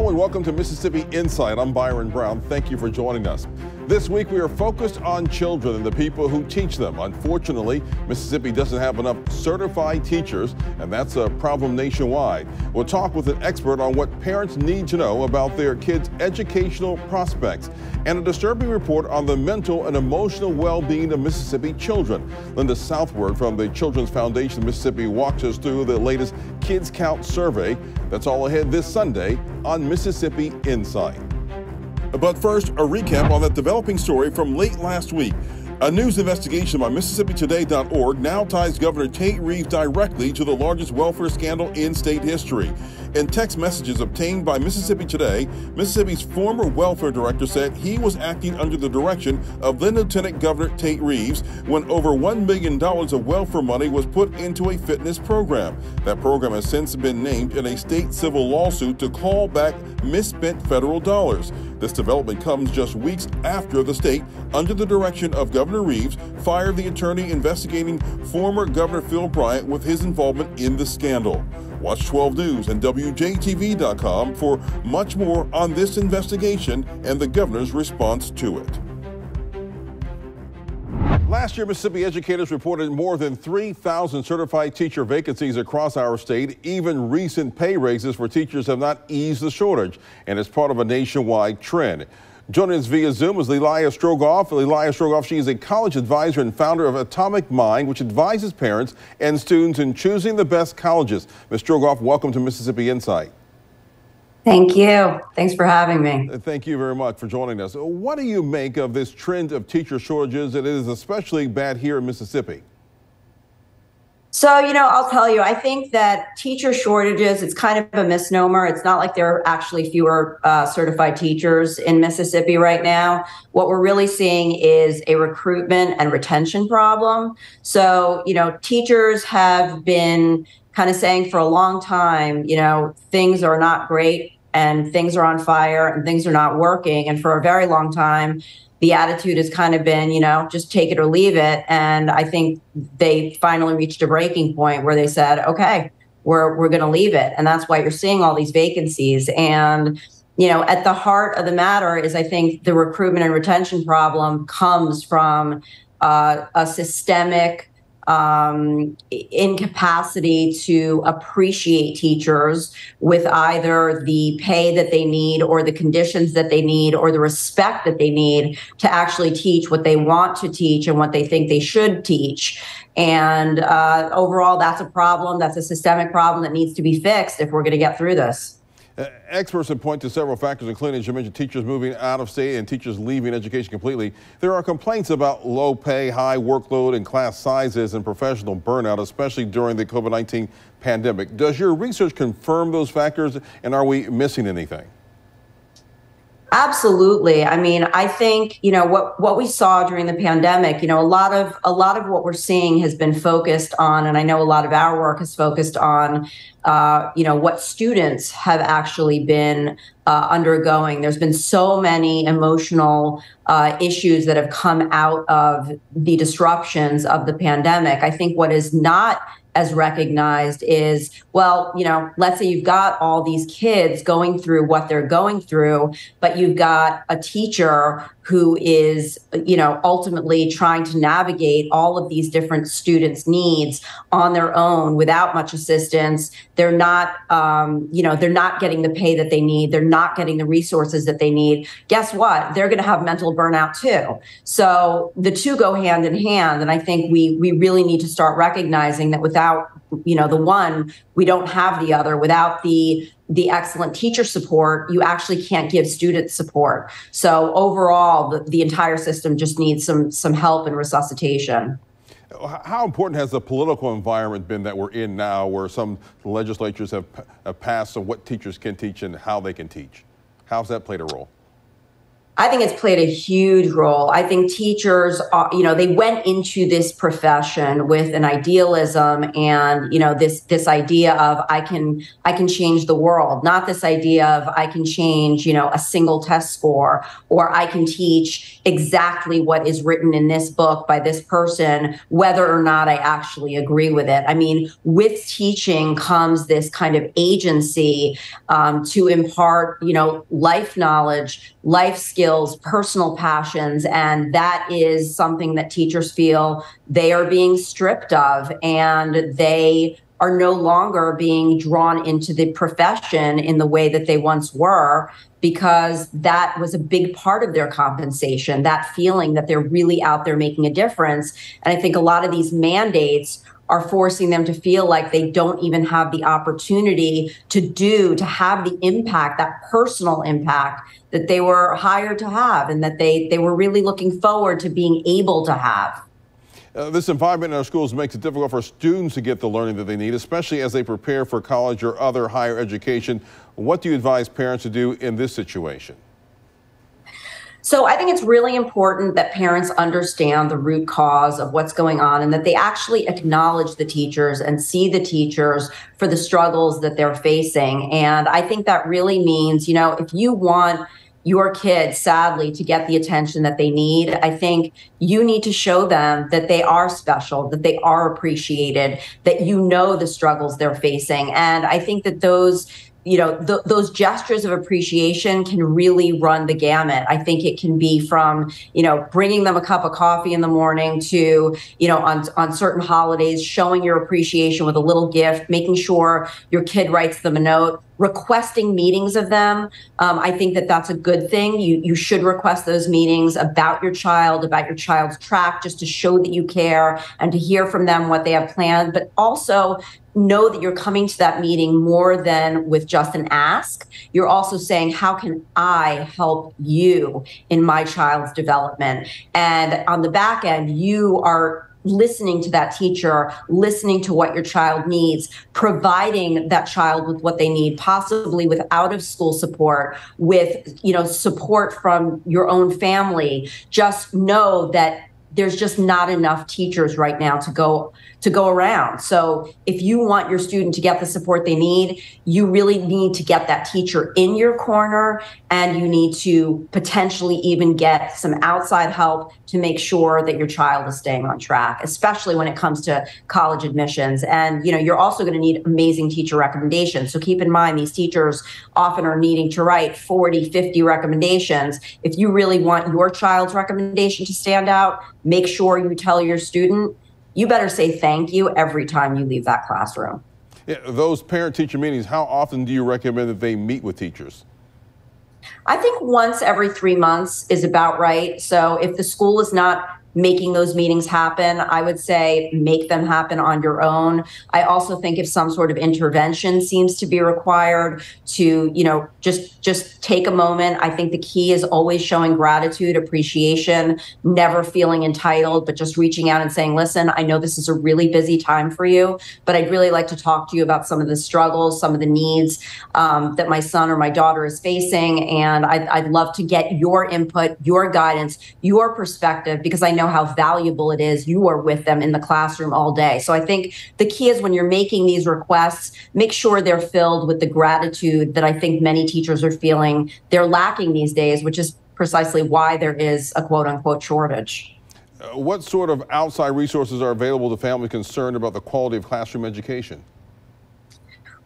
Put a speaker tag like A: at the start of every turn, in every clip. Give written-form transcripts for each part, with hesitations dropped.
A: Hello and welcome to Mississippi Insight. I'm Byron Brown. Thank you for joining us. This week we are focused on children and the people who teach them. Unfortunately, Mississippi doesn't have enough certified teachers, and that's a problem nationwide. We'll talk with an expert on what parents need to know about their kids' educational prospects and a disturbing report on the mental and emotional well-being of Mississippi children. Linda Southward from the Children's Foundation of Mississippi walks us through the latest Kids Count survey. That's all ahead this Sunday on Mississippi Insight. But first, a recap on that developing story from late last week. A news investigation by MississippiToday.org now ties Governor Tate Reeves directly to the largest welfare scandal in state history. In text messages obtained by Mississippi Today, Mississippi's former welfare director said he was acting under the direction of then Lieutenant Governor Tate Reeves when over $1 million of welfare money was put into a fitness program. That program has since been named in a state civil lawsuit to call back misspent federal dollars. This development comes just weeks after the state, under the direction of Governor Reeves, fired the attorney investigating former Governor Phil Bryant with his involvement in the scandal. Watch 12 News and WJTV.com for much more on this investigation and the governor's response to it. Last year, Mississippi educators reported more than 3,000 certified teacher vacancies across our state. Even recent pay raises for teachers have not eased the shortage, and it's part of a nationwide trend. Joining us via Zoom is Leelila Strugov. Leelila Strugov, she is a college advisor and founder of AtomicMind, which advises parents and students in choosing the best colleges. Ms. Strugov, welcome to Mississippi Insight.
B: Thank you. Thanks for having me.
A: Thank you very much for joining us. What do you make of this trend of teacher shortages? It is especially bad here in Mississippi.
B: So, I'll tell you, I think that teacher shortages, it's kind of a misnomer. It's not like there are actually fewer certified teachers in Mississippi right now. What we're really seeing is a recruitment and retention problem. So, teachers have been kind of saying for a long time, things are not great and things are on fire and things are not working. And for a very long time, the attitude has kind of been, just take it or leave it. And I think they finally reached a breaking point where they said, okay, we're going to leave it. And that's why you're seeing all these vacancies. And, at the heart of the matter is, I think the recruitment and retention problem comes from a systemic incapacity to appreciate teachers with either the pay that they need or the conditions that they need or the respect that they need to actually teach what they want to teach and what they think they should teach. And overall, that's a problem. That's a systemic problem that needs to be fixed if we're going to get through this.
A: Experts have pointed to several factors, including, as you mentioned, teachers moving out of state and teachers leaving education completely. There are complaints about low pay, high workload, and class sizes and professional burnout, especially during the COVID-19 pandemic. Does your research confirm those factors, and are we missing anything?
B: Absolutely. I mean, I think, what we saw during the pandemic, a lot of what we're seeing has been focused on, and I know a lot of our work is focused on, what students have actually been undergoing. There's been so many emotional issues that have come out of the disruptions of the pandemic. I think what is not as recognized is, well, let's say you've got all these kids going through what they're going through, but you've got a teacher who is, ultimately trying to navigate all of these different students' needs on their own without much assistance. They're not, they're not getting the pay that they need. They're not getting the resources that they need. Guess what? They're going to have mental burnout too. So the two go hand in hand. And I think we really need to start recognizing that without, the one, we don't have the other. Without the excellent teacher support, you actually can't give students support. So overall, the entire system just needs some help and resuscitation.
A: How important has the political environment been that we're in now, where some legislatures have passed on what teachers can teach and how they can teach? How's that played a role?
B: I think it's played a huge role. I think teachers, they went into this profession with an idealism and, this idea of I can change the world, not this idea of I can change, a single test score, or I can teach exactly what is written in this book by this person, whether or not I actually agree with it. I mean, with teaching comes this kind of agency to impart, life knowledge, life skills, personal passions. And that is something that teachers feel they are being stripped of, and they are no longer being drawn into the profession in the way that they once were, because that was a big part of their compensation, that feeling that they're really out there making a difference. And I think a lot of these mandates are forcing them to feel like they don't even have the opportunity to have the impact, that personal impact that they were hired to have, and that they were really looking forward to being able to have.
A: This environment in our schools makes it difficult for students to get the learning that they need, especially as they prepare for college or other higher education. What do you advise parents to do in this situation?
B: So I think it's really important that parents understand the root cause of what's going on, and that they actually acknowledge the teachers and see the teachers for the struggles that they're facing. And I think that really means, if you want your kids, sadly, to get the attention that they need, I think you need to show them that they are special, that they are appreciated, that the struggles they're facing. And I think that those gestures of appreciation can really run the gamut. I think it can be from, bringing them a cup of coffee in the morning to, on certain holidays, showing your appreciation with a little gift, making sure your kid writes them a note, requesting meetings of them. I think that that's a good thing. You should request those meetings about your child's track, just to show that you care and to hear from them what they have planned, but also know that you're coming to that meeting more than with just an ask. You're also saying, how can I help you in my child's development? And on the back end, you are listening to that teacher, listening to what your child needs, providing that child with what they need, possibly with out of school support, with, support from your own family. Just know that there's just not enough teachers right now to go around. So if you want your student to get the support they need, you really need to get that teacher in your corner, and you need to potentially even get some outside help to make sure that your child is staying on track, especially when it comes to college admissions. And, you're also going to need amazing teacher recommendations. So keep in mind, these teachers often are needing to write 40, 50 recommendations. If you really want your child's recommendation to stand out, make sure you tell your student, you better say thank you every time you leave that classroom.
A: Yeah, those parent-teacher meetings, how often do you recommend that they meet with teachers?
B: I think once every 3 months is about right. So if the school is not making those meetings happen, I would say make them happen on your own. I also think if some sort of intervention seems to be required, to, just take a moment. I think the key is always showing gratitude, appreciation, never feeling entitled, but just reaching out and saying, listen, I know this is a really busy time for you, but I'd really like to talk to you about some of the struggles, some of the needs that my son or my daughter is facing. And I'd love to get your input, your guidance, your perspective, because I know how valuable it is. You are with them in the classroom all day. So I think the key is, when you're making these requests, make sure they're filled with the gratitude that I think many teachers are feeling they're lacking these days, which is precisely why there is a quote unquote shortage.
A: What sort of outside resources are available to families concerned about the quality of classroom education?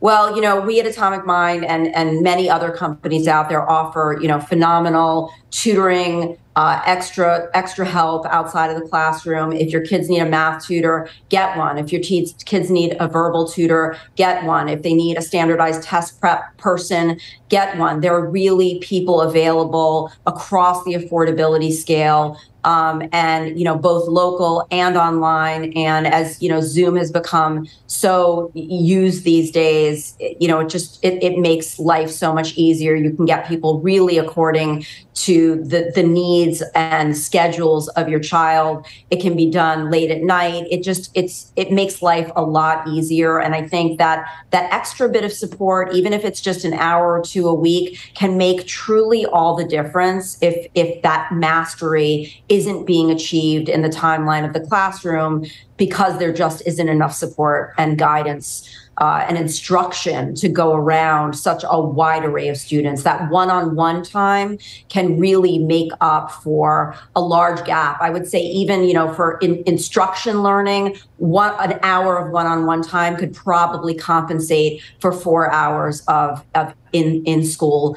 B: Well, we at AtomicMind and many other companies out there offer, phenomenal tutoring, extra help outside of the classroom. If your kids need a math tutor, get one. If your kids need a verbal tutor, get one. If they need a standardized test prep person, get one. There are really people available across the affordability scale. And, both local and online. And as, Zoom has become so used these days, it makes life so much easier. You can get people really according to the needs and schedules of your child. It can be done late at night. It makes life a lot easier. And I think that extra bit of support, even if it's just an hour or two 2 a week can make truly all the difference if that mastery isn't being achieved in the timeline of the classroom, because there just isn't enough support and guidance and instruction to go around such a wide array of students. That one-on-one time can really make up for a large gap. I would say even, for instruction learning, an hour of one-on-one time could probably compensate for 4 hours of in-school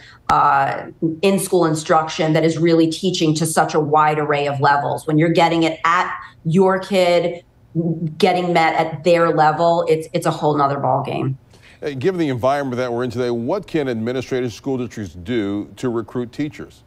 B: instruction that is really teaching to such a wide array of levels. When you're getting it at your kid, getting met at their level, it's a whole nother ballgame.
A: Given the environment that we're in today, what can administrators, school districts do to recruit teachers?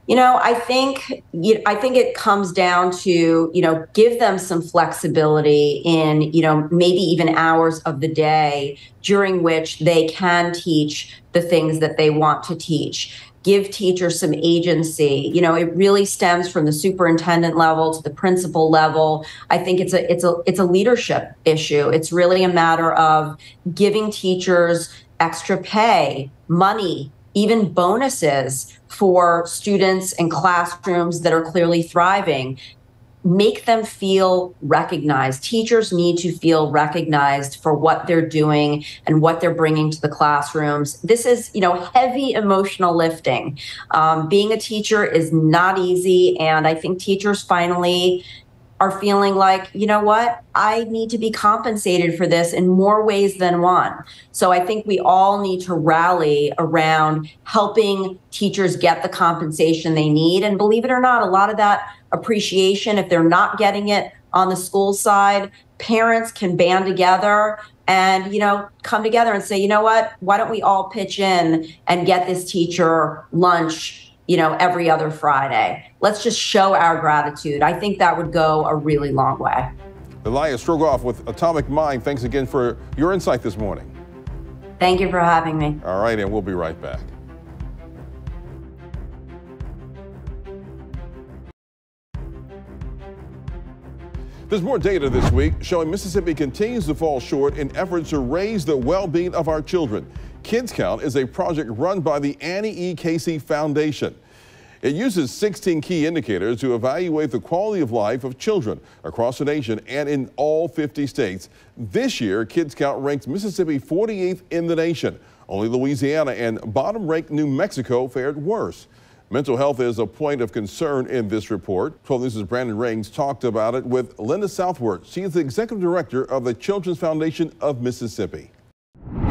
B: I think it comes down to, give them some flexibility in, maybe even hours of the day during which they can teach the things that they want to teach. Give teachers some agency. It really stems from the superintendent level to the principal level. I think it's a leadership issue. It's really a matter of giving teachers extra pay, money, even bonuses for students in classrooms that are clearly thriving. Make them feel recognized. Teachers need to feel recognized for what they're doing and what they're bringing to the classrooms. This is, heavy emotional lifting. Being a teacher is not easy, and I think teachers finally are feeling like, what? I need to be compensated for this in more ways than one. So I think we all need to rally around helping teachers get the compensation they need. And believe it or not, a lot of that appreciation, if they're not getting it on the school side, parents can band together and, come together and say, what? Why don't we all pitch in and get this teacher lunch, every other Friday? Let's just show our gratitude. I think that would go a really long way.
A: Leelila Strugov with AtomicMind, thanks again for your insight this morning.
B: Thank you for having me.
A: All right, and we'll be right back. There's more data this week showing Mississippi continues to fall short in efforts to raise the well-being of our children. Kids Count is a project run by the Annie E. Casey Foundation. It uses 16 key indicators to evaluate the quality of life of children across the nation and in all 50 states. This year, Kids Count ranks Mississippi 48th in the nation. Only Louisiana and bottom-ranked New Mexico fared worse. Mental health is a point of concern in this report. 12 News' Brandon Raines talked about it with Linda Southward. She is the executive director of the Children's Foundation of Mississippi.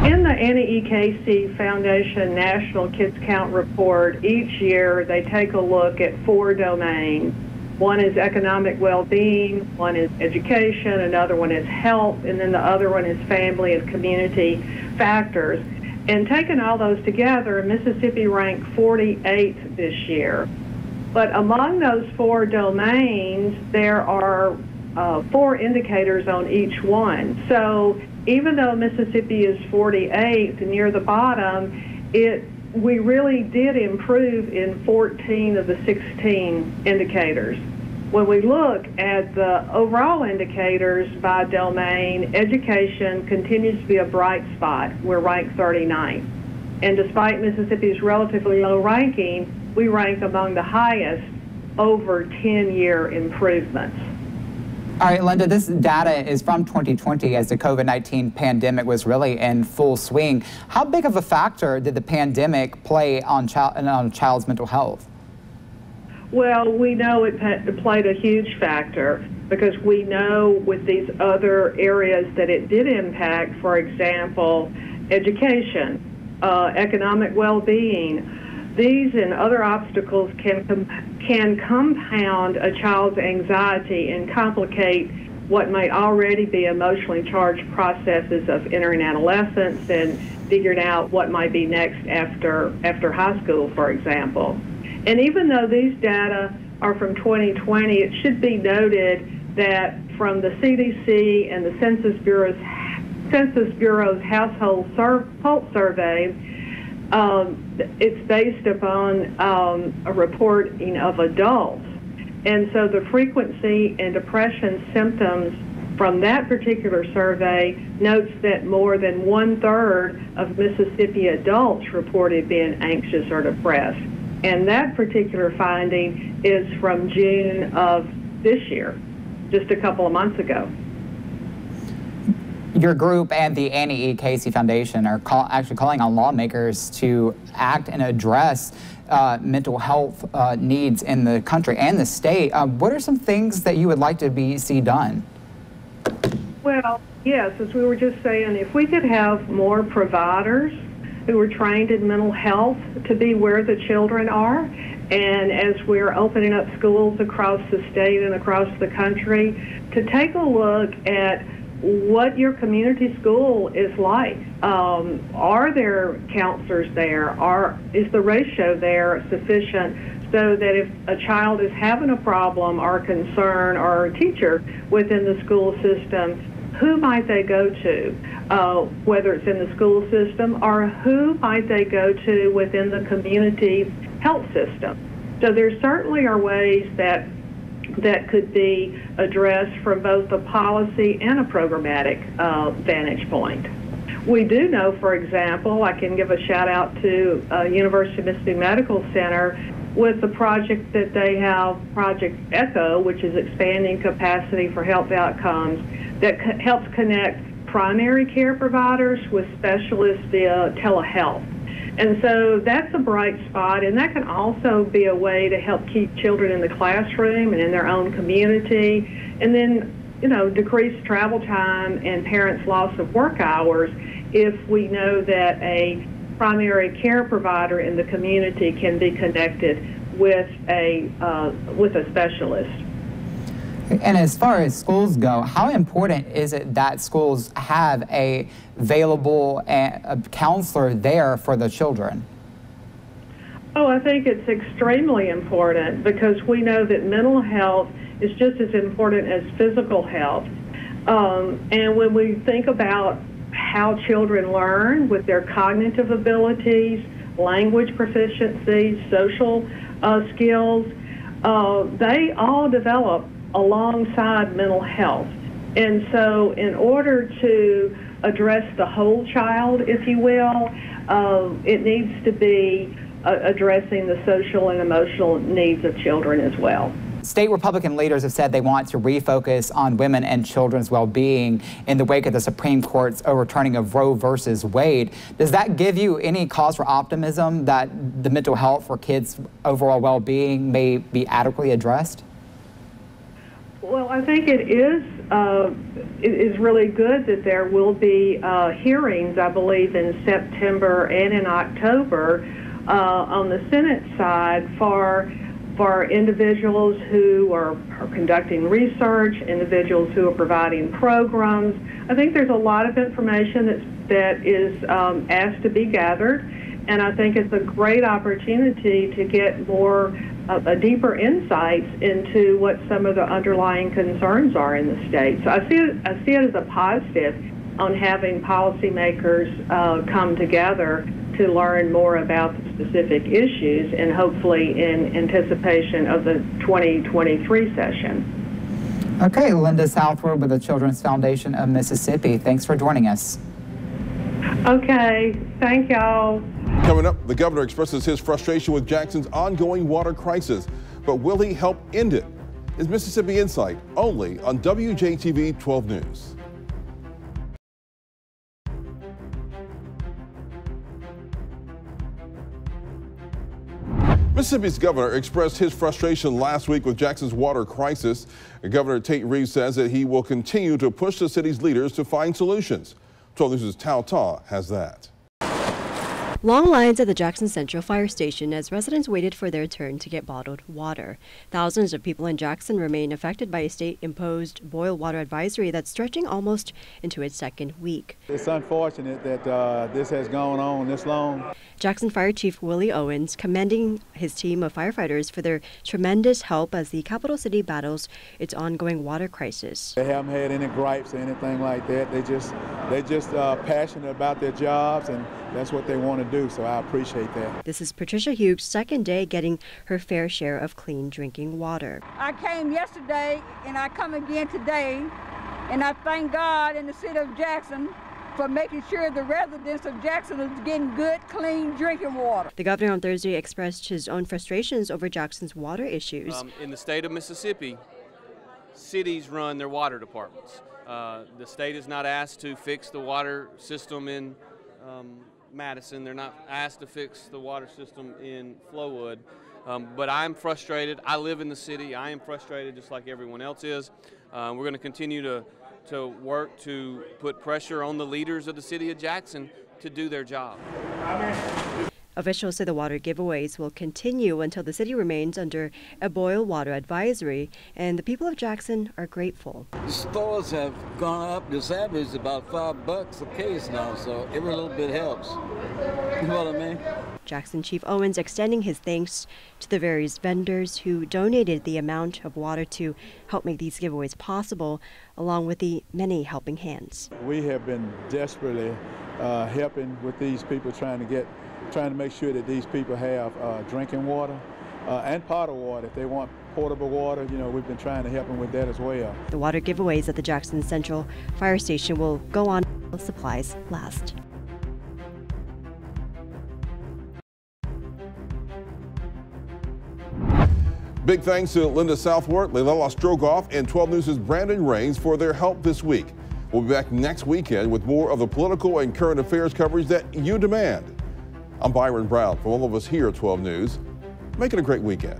C: In the Annie E. Casey Foundation National Kids Count report, each year they take a look at 4 domains. One is economic well-being, one is education, another one is health, and then the other one is family and community factors. And taking all those together, Mississippi ranked 48th this year. But among those 4 domains, there are 4 indicators on each one. So even though Mississippi is 48th near the bottom, we really did improve in 14 of the 16 indicators. When we look at the overall indicators by domain, education continues to be a bright spot. We're ranked 39th. And despite Mississippi's relatively low ranking, we rank among the highest over 10-year improvements.
D: All right, Linda, this data is from 2020 as the COVID-19 pandemic was really in full swing. How big of a factor did the pandemic play on a child's mental health?
C: Well, we know it played a huge factor because we know with these other areas that it did impact, for example, education, economic well-being. These and other obstacles can compound a child's anxiety and complicate what may already be emotionally charged processes of entering adolescence and figuring out what might be next after high school, for example. And even though these data are from 2020, it should be noted that from the CDC and the Census Bureau's household pulse survey, it's based upon a reporting of adults. And so the frequency and depression symptoms from that particular survey notes that more than 1/3 of Mississippi adults reported being anxious or depressed. And that particular finding is from June of this year, just a couple of months ago.
D: Your group and the Annie E. Casey Foundation are actually calling on lawmakers to act and address mental health needs in the country and the state. What are some things that you would like to see done?
C: Well, yes, as we were just saying, if we could have more providers who are trained in mental health to be where the children are, and as we're opening up schools across the state and across the country, to take a look at what your community school is like. Are there counselors there? Is the ratio there sufficient so that if a child is having a problem or a concern or a teacher within the school system, who might they go to, whether it's in the school system, or who might they go to within the community health system? So there certainly are ways that could be addressed from both a policy and a programmatic vantage point. We do know, for example, I can give a shout out to University of Mississippi Medical Center with the project that they have, Project ECHO, which is expanding capacity for health outcomes, that helps connect primary care providers with specialists via telehealth. And so that's a bright spot, and that can also be a way to help keep children in the classroom and in their own community, and then, decrease travel time and parents' loss of work hours if we know that a primary care provider in the community can be connected with a specialist.
D: And as far as schools go, how important is it that schools have a available counselor there for the children?
C: Oh, I think it's extremely important because we know that mental health is just as important as physical health. And when we think about how children learn with their cognitive abilities, language proficiency, social skills, they all develop alongside mental health. And so in order to address the whole child, if you will, it needs to be addressing the social and emotional needs of children as well.
D: State Republican leaders have said they want to refocus on women and children's well-being in the wake of the Supreme Court's overturning of Roe versus Wade. Does that give you any cause for optimism that the mental health for kids' overall well-being may be adequately addressed?
C: Well, I think it is really good that there will be hearings, I believe, in September and in October on the Senate side for individuals who are conducting research, individuals who are providing programs. I think there's a lot of information that is asked to be gathered, and I think it's a great opportunity to get more deeper insights into what some of the underlying concerns are in the state. So I see it as a positive on having policymakers come together to learn more about the specific issues and hopefully in anticipation of the 2023 session.
D: Okay, Linda Southward with the Children's Foundation of Mississippi. Thanks for joining us.
C: Okay, thank y'all.
A: Coming up, the governor expresses his frustration with Jackson's ongoing water crisis, but will he help end it? Is Mississippi Insight only on WJTV 12 News. Mississippi's governor expressed his frustration last week with Jackson's water crisis. Governor Tate Reeves says that he will continue to push the city's leaders to find solutions. 12 News' Tao Ta has that.
E: Long lines at the Jackson Central Fire Station as residents waited for their turn to get bottled water. Thousands of people in Jackson remain affected by a state-imposed boil water advisory that's stretching almost into its second week.
F: It's unfortunate that this has gone on this long.
E: Jackson Fire Chief Willie Owens commending his team of firefighters for their tremendous help as the capital city battles its ongoing water crisis.
F: They haven't had any gripes or anything like that. They're just passionate about their jobs, and that's what they want to do, so I appreciate that.
E: This is Patricia Hughes' second day getting her fair share of clean drinking water.
G: I came yesterday and I come again today And I thank God in the city of Jackson for making sure the residents of Jackson are getting good, clean drinking water.
E: The governor on Thursday expressed his own frustrations over Jackson's water issues.
H: In the state of Mississippi, cities run their water departments. The state is not asked to fix the water system in Madison. They're not asked to fix the water system in Flowood. But I'm frustrated. I live in the city. I am frustrated just like everyone else is. We're going to continue to work to put pressure on the leaders of the city of Jackson to do their job.
E: Officials say the water giveaways will continue until the city remains under a boil water advisory, and the people of Jackson are grateful.
I: The stores have gone up. This average is about $5 a case now, so every little bit helps. You know what I mean?
E: Jackson Chief Owens extending his thanks to the various vendors who donated the amount of water to help make these giveaways possible, along with the many helping hands.
F: We have been desperately helping with these people, trying to make sure that these people have drinking water and potable water. If they want portable water, you know, we've been trying to help them with that as well.
E: The water giveaways at the Jackson Central Fire Station will go on until supplies last.
A: Big thanks to Linda Southward, Leelila Strugov, and 12 News' Brandon Rains for their help this week. We'll be back next weekend with more of the political and current affairs coverage that you demand. I'm Byron Brown. From all of us here at 12 News, make it a great weekend.